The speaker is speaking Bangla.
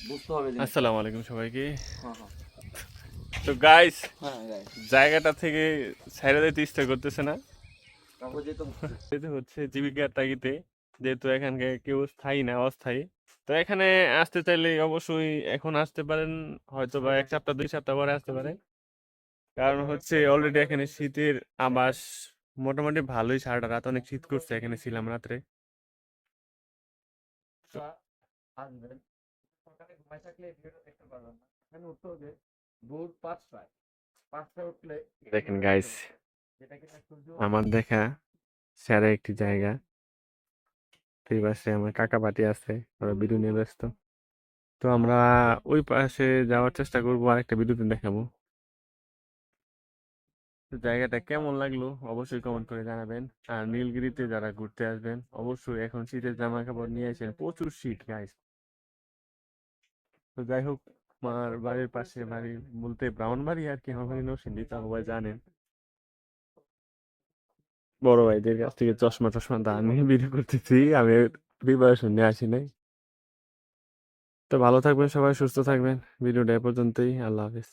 বুঝতে হবে জিনিসটা। আসসালামু আলাইকুম সবাইকে। হ্যাঁ, হ্যাঁ। তো গাইস, হ্যাঁ, রাইট। জায়গাটা থেকে ছাইড়া যেতে ইচ্ছা করতেছে না। তারপর যেতে হচ্ছে। যেতে হচ্ছে জীবিকার তাগিদে, যেহেতু এখানকে কেউ স্থায়ী না, অস্থায়ী। তো এখানে আসতে চাইলে অবশ্যই এখন আসতে পারেন, হয়তো বা 1 সপ্তাহ 2 সপ্তাহ পরে আসতে পারেন। কারণ হচ্ছে অলরেডি এখানে শীতের আভাস মোটামুটি ভালোই, সারাটা রাত অনেক শীত করছে, এখানে ছিলাম রাত্রে। তো আসবেন, সকালে ঘুমায় থাকলে এই ভিডিওটা দেখতে পারবেন না। এখানে উঠতে হবে ভোর 5টায়। 5টায় উঠলে দেখেন গাইস, যেটা কিনা সূর্য আমার দেখা সেরা একটি জায়গা। এই পাশে আমার কাকা পাটি আছে, ওরা ভিডিও নিয়ে ব্যস্ত। তো আমরা ওই পাশে যাওয়ার চেষ্টা করবো, আরেকটা ভিডিওতে দেখাবো। তো জায়গাটা কেমন লাগলো অবশ্যই কমেন্ট করে জানাবেন। আর নীলগিরিতে যারা ঘুরতে আসবেন অবশ্যই এখন শীতের জামা কাপড় নিয়ে আসেন, প্রচুর শীত গাইস। তো যাই হোক, আমার বাড়ির পাশে বাড়ি বলতে ব্রাহ্মণবাড়ি আর কি, আমার বাড়ি নরসিংদী, তা সবাই জানেন। বড় ভাইদের কাছ থেকে চশমা টশমা দাম নিয়ে ভিডিও করতেছি, আমি প্রিপারেশন নিয়ে আসি নাই। তো ভালো থাকবেন সবাই, সুস্থ থাকবেন। ভিডিওটা এ পর্যন্তই, আল্লাহ হাফিজ।